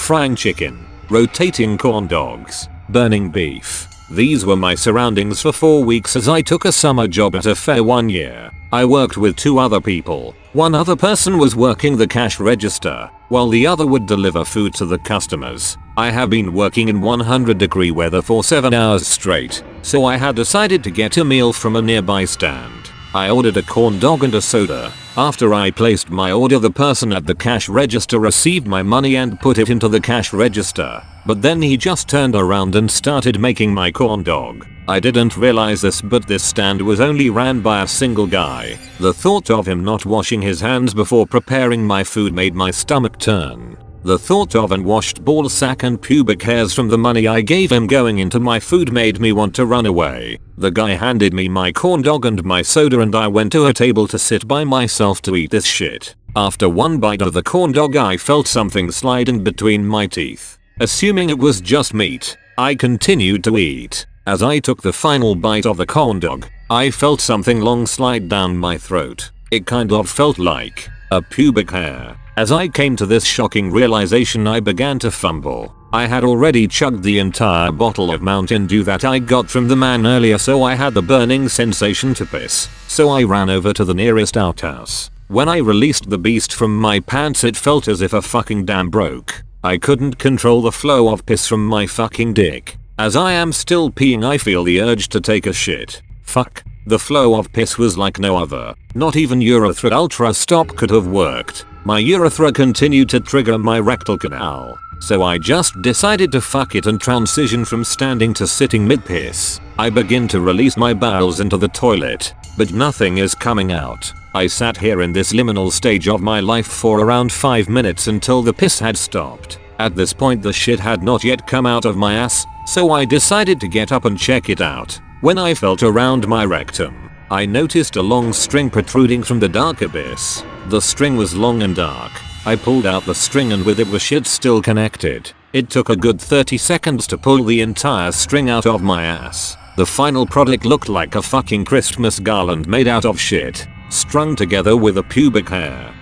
frying chicken, rotating corn dogs, burning beef. These were my surroundings for 4 weeks as I took a summer job at a fair 1 year. I worked with 2 other people. One other person was working the cash register, while the other would deliver food to the customers. I have been working in 100-degree weather for 7 hours straight, so I had decided to get a meal from a nearby stand. I ordered a corn dog and a soda. After I placed my order, the person at the cash register received my money and put it into the cash register, but then he just turned around and started making my corn dog. I didn't realize this, but this stand was only ran by a single guy. The thought of him not washing his hands before preparing my food made my stomach turn. The thought of unwashed ball sack and pubic hairs from the money I gave him going into my food made me want to run away. The guy handed me my corn dog and my soda and I went to a table to sit by myself to eat this shit. After one bite of the corn dog, I felt something sliding between my teeth. Assuming it was just meat, I continued to eat. As I took the final bite of the corn dog, I felt something long slide down my throat. It kind of felt like a pubic hair. As I came to this shocking realization, I began to fumble. I had already chugged the entire bottle of Mountain Dew that I got from the man earlier, so I had the burning sensation to piss. So I ran over to the nearest outhouse. When I released the beast from my pants, it felt as if a fucking dam broke. I couldn't control the flow of piss from my fucking dick. As I am still peeing, I feel the urge to take a shit. Fuck. The flow of piss was like no other. Not even urethra ultra stop could have worked. My urethra continued to trigger my rectal canal. So I just decided to fuck it and transition from standing to sitting mid-piss. I begin to release my bowels into the toilet, but nothing is coming out. I sat here in this liminal stage of my life for around 5 minutes until the piss had stopped. At this point the shit had not yet come out of my ass, so I decided to get up and check it out. When I felt around my rectum, I noticed a long string protruding from the dark abyss. The string was long and dark. I pulled out the string and with it was shit still connected. It took a good 30 seconds to pull the entire string out of my ass. The final product looked like a fucking Christmas garland made out of shit, strung together with a pubic hair.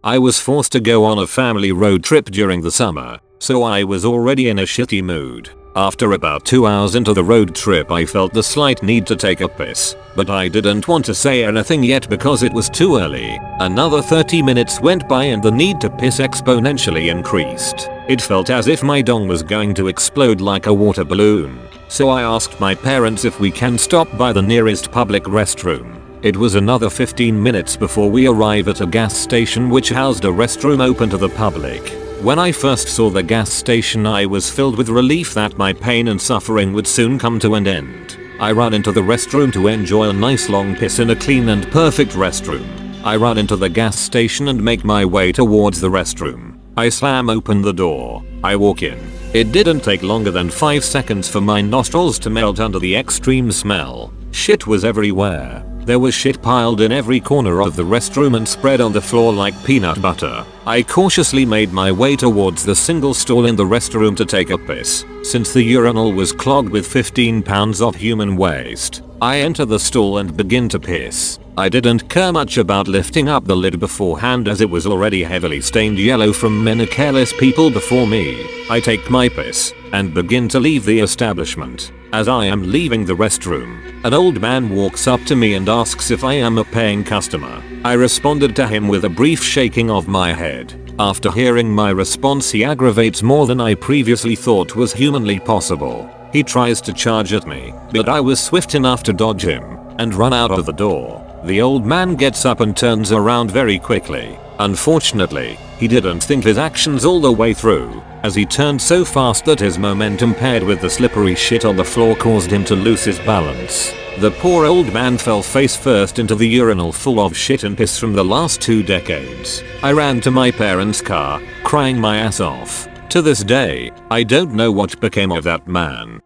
I was forced to go on a family road trip during the summer, so I was already in a shitty mood. After about 2 hours into the road trip, I felt the slight need to take a piss, but I didn't want to say anything yet because it was too early. Another 30 minutes went by and the need to piss exponentially increased. It felt as if my dong was going to explode like a water balloon. So I asked my parents if we can stop by the nearest public restroom. It was another 15 minutes before we arrive at a gas station which housed a restroom open to the public. When I first saw the gas station, I was filled with relief that my pain and suffering would soon come to an end. I ran into the restroom to enjoy a nice long piss in a clean and perfect restroom. I run into the gas station and make my way towards the restroom. I slam open the door. I walk in. It didn't take longer than 5 seconds for my nostrils to melt under the extreme smell. Shit was everywhere. There was shit piled in every corner of the restroom and spread on the floor like peanut butter. I cautiously made my way towards the single stall in the restroom to take a piss, since the urinal was clogged with 15 pounds of human waste. I enter the stall and begin to piss. I didn't care much about lifting up the lid beforehand as it was already heavily stained yellow from many careless people before me. I take my piss and begin to leave the establishment. As I am leaving the restroom, an old man walks up to me and asks if I am a paying customer. I responded to him with a brief shaking of my head. After hearing my response, he aggravates more than I previously thought was humanly possible. He tries to charge at me, but I was swift enough to dodge him and run out of the door. The old man gets up and turns around very quickly. Unfortunately, he didn't think his actions all the way through, as he turned so fast that his momentum paired with the slippery shit on the floor caused him to lose his balance. The poor old man fell face first into the urinal full of shit and piss from the last 2 decades. I ran to my parents' car, crying my ass off. To this day, I don't know what became of that man.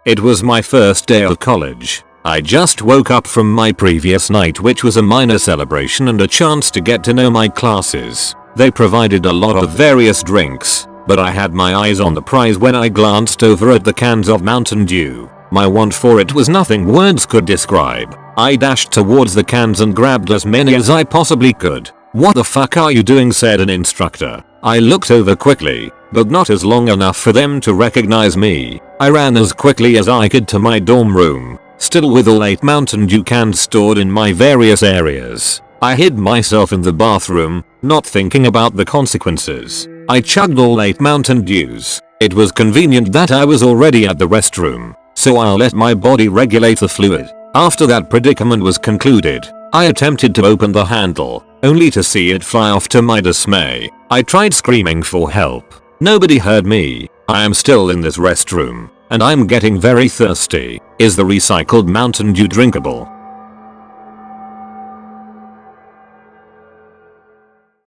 It was my first day of college. I just woke up from my previous night, which was a minor celebration and a chance to get to know my classes. They provided a lot of various drinks, but I had my eyes on the prize when I glanced over at the cans of Mountain Dew. My want for it was nothing words could describe. I dashed towards the cans and grabbed as many as I possibly could. "What the fuck are you doing?" said an instructor. I looked over quickly, but not as long enough for them to recognize me. I ran as quickly as I could to my dorm room, still with all 8 Mountain Dew cans stored in my various areas. I hid myself in the bathroom, not thinking about the consequences. I chugged all 8 Mountain Dews. It was convenient that I was already at the restroom, so I let my body regulate the fluid. After that predicament was concluded, I attempted to open the handle, only to see it fly off to my dismay. I tried screaming for help. Nobody heard me. I am still in this restroom, and I'm getting very thirsty. Is the recycled Mountain Dew drinkable?